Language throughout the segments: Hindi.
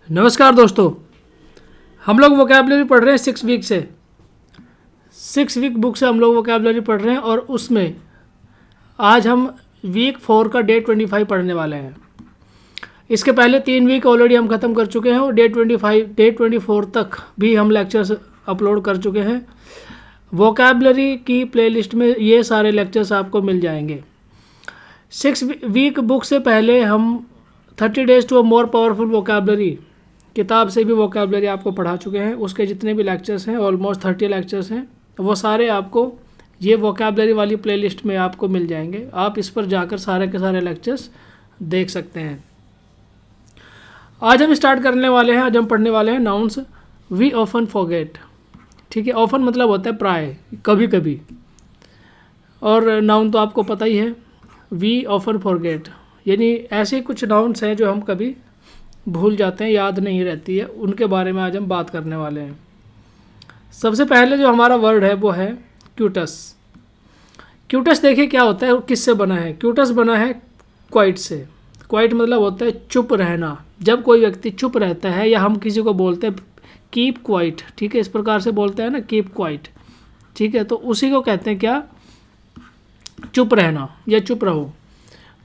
नमस्कार दोस्तों, हम लोग वोकैबलरी पढ़ रहे हैं 6 वीक से। 6 वीक बुक से हम लोग वोकैबलरी पढ़ रहे हैं और उसमें आज हम वीक 4 का डे 25 पढ़ने वाले हैं। इसके पहले 3 वीक ऑलरेडी हम ख़त्म कर चुके हैं और डे 24 तक भी हम लेक्चर्स अपलोड कर चुके हैं। वोकैबलरी की प्लेलिस्ट में ये सारे लेक्चर्स आपको मिल जाएंगे। 6 वीक बुक से पहले हम 30 days to a more powerful vocabulary किताब से भी वोकैबलरी आपको पढ़ा चुके हैं। उसके जितने भी लेक्चर्स हैं, ऑलमोस्ट 30 लेक्चर्स हैं, वो सारे आपको ये वोकैबलरी वाली प्लेलिस्ट में आपको मिल जाएंगे। आप इस पर जाकर सारे के सारे लेक्चर्स देख सकते हैं। आज हम स्टार्ट करने वाले हैं। आज हम पढ़ने वाले हैं नाउन्स वी ऑफन फॉरगेट। ठीक है, ऑफन मतलब होता है प्राय, कभी कभी, और नाउन तो आपको पता ही है, वी ऑफन फॉरगेट, यानी ऐसे कुछ नाउन्स हैं जो हम कभी भूल जाते हैं, याद नहीं रहती है, उनके बारे में आज हम बात करने वाले हैं। सबसे पहले जो हमारा वर्ड है वो है क्यूटस। क्यूटस देखिए क्या होता है, किससे बना है। क्यूटस बना है क्वाइट से। क्वाइट मतलब होता है चुप रहना। जब कोई व्यक्ति चुप रहता है या हम किसी को बोलते हैं कीप क्वाइट, ठीक है, इस प्रकार से बोलते हैं ना, कीप क्वाइट, ठीक है, तो उसी को कहते हैं क्या, चुप रहना या चुप रहो।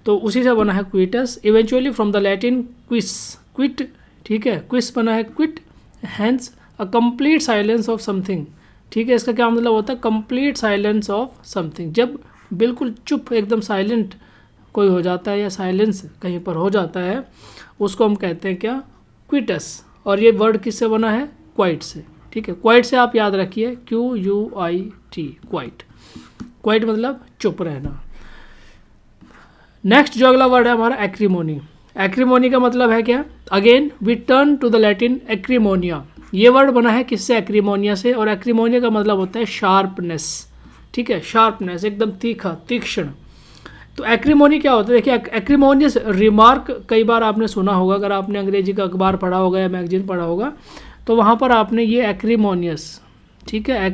तो उसी से बना है quietus. Eventually from the Latin quies, quiet, ठीक है, क्विस बना है quiet, hence a complete silence of something. ठीक है, इसका क्या मतलब होता है, कंप्लीट साइलेंस ऑफ समथिंग। जब बिल्कुल चुप, एकदम साइलेंट कोई हो जाता है या साइलेंस कहीं पर हो जाता है, उसको हम कहते हैं क्या, क्विटस। और ये वर्ड किससे बना है, क्वाइट से। ठीक है, क्वाइट से आप याद रखिए, QUIT, क्वाइट। क्वाइट मतलब चुप रहना। नेक्स्ट जो अगला वर्ड है हमारा एक्रीमोनी। एक्रीमोनी का मतलब है क्या, again we turn to the Latin acrimonia. ये वर्ड बना है किससे, एक्रीमोनिया से। और एक्रीमोनिया का मतलब होता है शार्पनेस। ठीक है, शार्पनेस, एकदम तीखा, तीक्ष्ण। तो एक्रीमोनी क्या होता है, देखिए एक्रीमोनियस रिमार्क कई बार आपने सुना होगा, अगर आपने अंग्रेजी का अखबार पढ़ा होगा या मैगजीन पढ़ा होगा तो वहाँ पर आपने ये एक्रीमोनियस, ठीक है,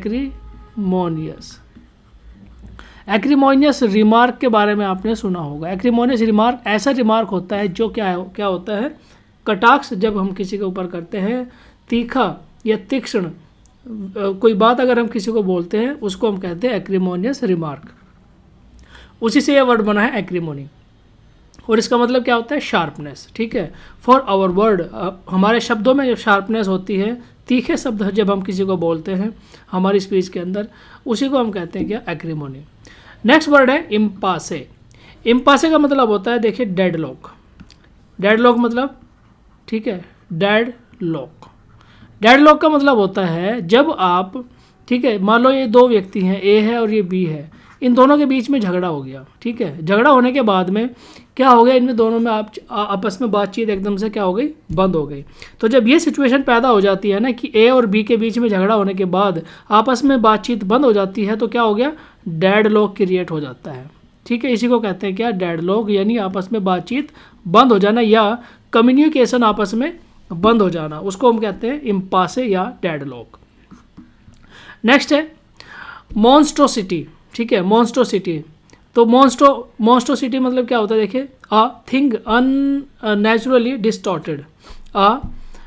एक्रीमोनियस रिमार्क के बारे में आपने सुना होगा। एक्रीमोनियस रिमार्क ऐसा रिमार्क होता है जो क्या होता है, कटाक्ष जब हम किसी के ऊपर करते हैं, तीखा या तीक्ष्ण कोई बात अगर हम किसी को बोलते हैं, उसको हम कहते हैं एक्रीमोनियस रिमार्क। उसी से यह वर्ड बना है एक्रीमोनी। और इसका मतलब क्या होता है, शार्पनेस। ठीक है, फॉर आवर वर्ड, हमारे शब्दों में जो शार्पनेस होती है, तीखे शब्द जब हम किसी को बोलते हैं हमारी स्पीच के अंदर, उसी को हम कहते हैं क्या, एक्रीमोनी। नेक्स्ट वर्ड है इम्पासे। इम्पासे का मतलब होता है, देखिए, डेड लॉक। डेड लॉक मतलब, ठीक है, डेड लॉक। डेड लॉक का मतलब होता है जब आप, ठीक है, मान लो ये दो व्यक्ति हैं, ए है और ये बी है, इन दोनों के बीच में झगड़ा हो गया। ठीक है, झगड़ा होने के बाद में क्या हो गया, इनमें दोनों में आपस में बातचीत एकदम से क्या हो गई, बंद हो गई। तो जब ये सिचुएशन पैदा हो जाती है ना कि ए और बी के बीच में झगड़ा होने के बाद आपस में बातचीत बंद हो जाती है, तो क्या हो गया, डेड लॉक क्रिएट हो जाता है। ठीक है, इसी को कहते हैं क्या, डेड लॉक, यानी आपस में बातचीत बंद हो जाना या कम्युनिकेशन आपस में बंद हो जाना, उसको हम कहते हैं इम्पासे या डेड लॉक। नेक्स्ट है मॉन्स्ट्रोसिटी। ठीक है, मॉन्स्ट्रोसिटी। तो मॉन्स्ट्रोसिटी मतलब क्या होता है, देखिए, a thing unnaturally distorted, a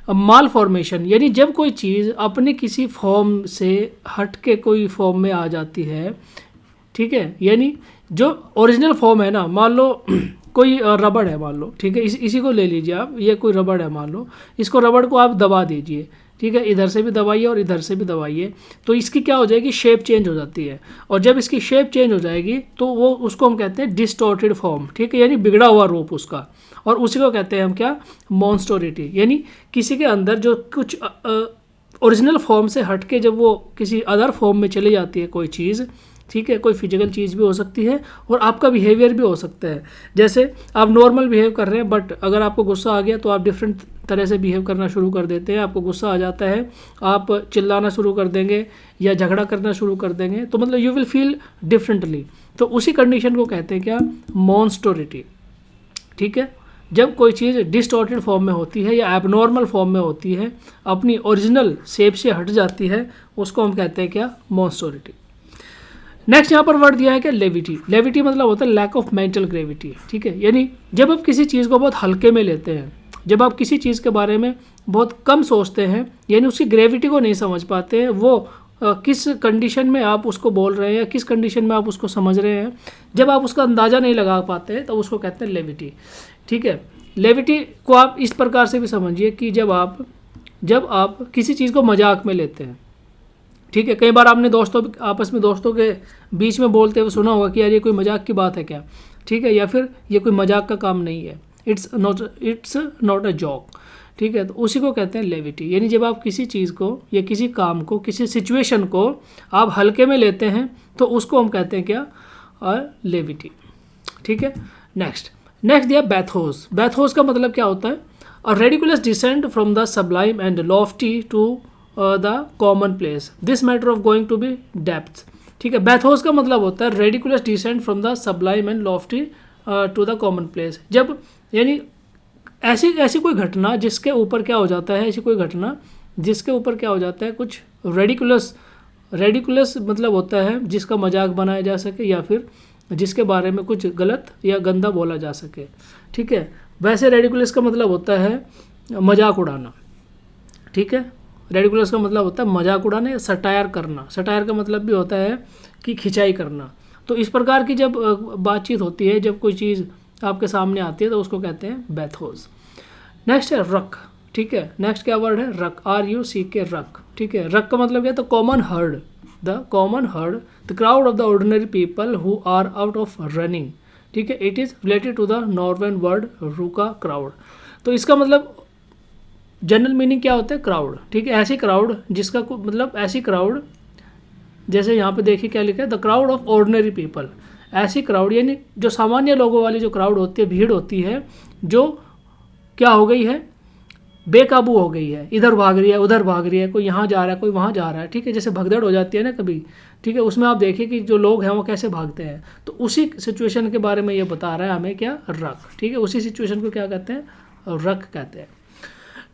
mall formation, यानी जब कोई चीज़ अपने किसी फॉर्म से हट के कोई फॉर्म में आ जाती है। ठीक है, यानी जो ओरिजिनल फॉर्म है ना, मान लो कोई रबड़ है, मान लो, ठीक है, इसी को ले लीजिए आप, ये कोई रबड़ है, मान लो, इसको रबड़ को आप दबा दीजिए, ठीक है, इधर से भी दबाइए और इधर से भी दबाइए, तो इसकी क्या हो जाएगी, शेप चेंज हो जाती है। और जब इसकी शेप चेंज हो जाएगी तो वो, उसको हम कहते हैं डिस्टॉर्टेड फॉर्म। ठीक है, यानी बिगड़ा हुआ रूप उसका, और उसी को कहते हैं हम क्या, मॉन्स्टोरिटी, यानी किसी के अंदर जो कुछ ओरिजिनल फॉर्म से हट के जब वो किसी अदर फॉर्म में चली जाती है कोई चीज़। ठीक है, कोई फिजिकल चीज़ भी हो सकती है और आपका बिहेवियर भी हो सकता है। जैसे आप नॉर्मल बिहेव कर रहे हैं, बट अगर आपको गुस्सा आ गया तो आप डिफरेंट तरह से बिहेव करना शुरू कर देते हैं। आपको गुस्सा आ जाता है, आप चिल्लाना शुरू कर देंगे या झगड़ा करना शुरू कर देंगे, तो मतलब यू विल फील डिफरेंटली। तो उसी कंडीशन को कहते हैं क्या, मॉन्स्टोरिटी। ठीक है, जब कोई चीज़ डिस्टॉर्टेड फॉर्म में होती है या एबनॉर्मल फॉर्म में होती है, अपनी ओरिजिनल शेप से हट जाती है, उसको हम कहते हैं क्या, मॉन्स्टोरिटी। नेक्स्ट यहाँ पर वर्ड दिया है क्या, लेविटी। लेविटी मतलब होता है लैक ऑफ मेंटल ग्रेविटी। ठीक है, यानी जब आप किसी चीज़ को बहुत हल्के में लेते हैं, जब आप किसी चीज़ के बारे में बहुत कम सोचते हैं, यानी उसकी ग्रेविटी को नहीं समझ पाते हैं, वो किस कंडीशन में आप उसको बोल रहे हैं या किस कंडीशन में आप उसको समझ रहे हैं, जब आप उसका अंदाज़ा नहीं लगा पाते हैं तो उसको कहते हैं लेविटी। ठीक है, लेविटी को आप इस प्रकार से भी समझिए कि जब आप किसी चीज़ को मजाक में लेते हैं। ठीक है, कई बार आपने आपस में दोस्तों के बीच में बोलते हुए सुना होगा कि यार ये कोई मजाक की बात है क्या। ठीक है, या फिर ये कोई मजाक का काम नहीं है, इट्स नॉट अ जॉक। ठीक है, तो उसी को कहते हैं लेविटी। यानी जब आप किसी चीज़ को या किसी काम को, किसी सिचुएशन को आप हल्के में लेते हैं तो उसको हम कहते हैं क्या, लेविटी। ठीक है, नेक्स्ट दिया बैथोस। बैथोस का मतलब क्या होता है, a ridiculous descent from the sublime and lofty to the commonplace, this matter of going to be depth. ठीक है, बैथोस का मतलब होता है ridiculous descent from the sublime and lofty to the commonplace. जब यानी ऐसी कोई घटना जिसके ऊपर क्या हो जाता है, ऐसी कोई घटना जिसके ऊपर क्या हो जाता है, कुछ रेडिकुलस मतलब होता है जिसका मजाक बनाया जा सके या फिर जिसके बारे में कुछ गलत या गंदा बोला जा सके। ठीक है, वैसे रेडिकुलस का मतलब होता है मजाक उड़ाना। ठीक है, रेडिकुलस का मतलब होता है मजाक उड़ाना या सटायर करना। सटायर का मतलब भी होता है कि खिंचाई करना। तो इस प्रकार की जब बातचीत होती है, जब कोई चीज़ आपके सामने आती है तो उसको कहते हैं बैथोस। नेक्स्ट है रक। ठीक है, नेक्स्ट क्या वर्ड है, रक, RUCK, रक। ठीक है, रक का मतलब क्या है, तो common herd, the crowd of the ordinary people who are out of running. ठीक है, it is related to the Norwegian word रूका, क्राउड। तो इसका मतलब जनरल मीनिंग क्या होता है, क्राउड। ठीक है, ऐसी क्राउड जिसका मतलब ऐसी क्राउड, जैसे यहाँ पे देखिए क्या लिखा है, the crowd of ordinary people. ऐसी क्राउड यानी जो सामान्य लोगों वाली जो क्राउड होती है, भीड़ होती है, जो क्या हो गई है, बेकाबू हो गई है, इधर भाग रही है उधर भाग रही है, कोई यहाँ जा रहा है कोई वहाँ जा रहा है। ठीक है, जैसे भगदड़ हो जाती है ना कभी। ठीक है, उसमें आप देखिए कि जो लोग हैं वो कैसे भागते हैं। तो उसी सिचुएशन के बारे में ये बता रहा है हमें क्या, रक। ठीक है, उसी सिचुएशन को क्या कहते हैं, रक कहते हैं।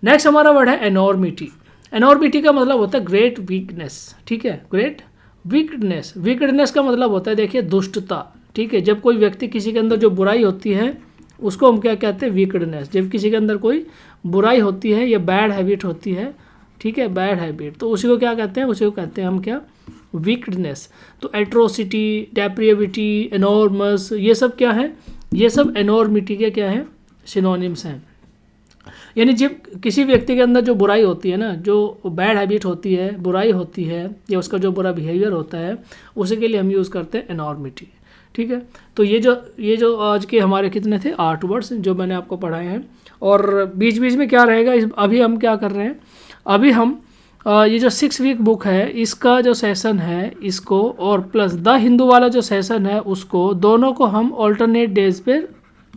नेक्स्ट हमारा वर्ड है एनॉर्मिटी। एनॉर्मिटी का मतलब होता है ग्रेट वीकनेस। ठीक है, ग्रेट वीकनेस। वीकनेस का मतलब होता है देखिए दुष्टता। ठीक है, जब कोई व्यक्ति किसी के अंदर जो बुराई होती है उसको हम क्या कहते हैं, वीकनेस। जब किसी के अंदर कोई बुराई होती है या बैड हैबिट होती है, ठीक है, बैड हैबिट, तो उसी को क्या कहते हैं, उसी को कहते हैं हम क्या, वीकनेस। तो एट्रोसिटी, डेप्रिविटी, एनॉर्मस, ये सब क्या है, ये सब एनॉर्मिटी के क्या है, सिनोनिम्स हैं। यानी जब किसी व्यक्ति के अंदर जो बुराई होती है ना, जो बैड हैबिट होती है, बुराई होती है या उसका जो बुरा बिहेवियर होता है, उसी के लिए हम यूज़ करते हैं एनॉर्मिटी। ठीक है, तो ये जो आज के हमारे कितने थे 8 वर्ड्स जो मैंने आपको पढ़ाए हैं। और बीच बीच में क्या रहेगा, अभी हम क्या कर रहे हैं, अभी हम ये जो 6 वीक बुक है इसका जो सेशन है इसको, और प्लस द हिंदू वाला जो सेशन है उसको, दोनों को हम ऑल्टरनेट डेज पे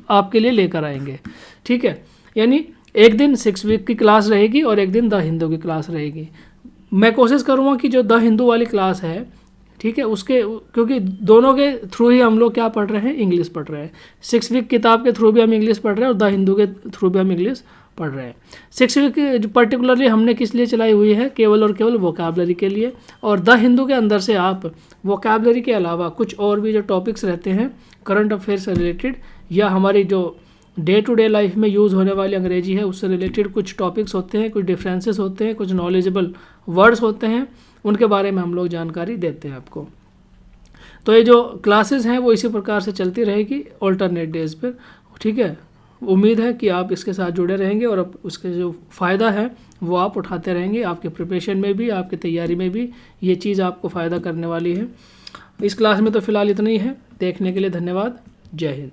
आपके लिए लेकर आएंगे। ठीक है, यानी एक दिन 6 वीक की क्लास रहेगी और एक दिन द हिंदू की क्लास रहेगी। मैं कोशिश करूँगा कि जो द हिंदू वाली क्लास है, ठीक है, उसके, क्योंकि दोनों के थ्रू ही हम लोग क्या पढ़ रहे हैं, इंग्लिश पढ़ रहे हैं। 6 वीक किताब के थ्रू भी हम इंग्लिश पढ़ रहे हैं और द हिंदू के थ्रू भी हम इंग्लिश पढ़ रहे हैं। 6 वीक पर्टिकुलरली हमने किस लिए चलाई हुई है, केवल और केवल वोकैबलरी के लिए। और द हिंदू के अंदर से आप वोकैबलरी के अलावा कुछ और भी जो टॉपिक्स रहते हैं करंट अफेयर से रिलेटेड या हमारी जो डे टू डे लाइफ में यूज़ होने वाली अंग्रेजी है उससे रिलेटेड कुछ टॉपिक्स होते हैं, कुछ डिफरेंसेस होते हैं, कुछ नॉलेजेबल वर्ड्स होते हैं, उनके बारे में हम लोग जानकारी देते हैं आपको। तो ये जो क्लासेस हैं वो इसी प्रकार से चलती रहेगी ऑल्टरनेट डेज पर। ठीक है, उम्मीद है कि आप इसके साथ जुड़े रहेंगे और अब उसके जो फ़ायदा है वो आप उठाते रहेंगे। आपके प्रिपरेशन में भी, आपकी तैयारी में भी ये चीज़ आपको फ़ायदा करने वाली है। इस क्लास में तो फ़िलहाल इतना ही है। देखने के लिए धन्यवाद। जय हिंद।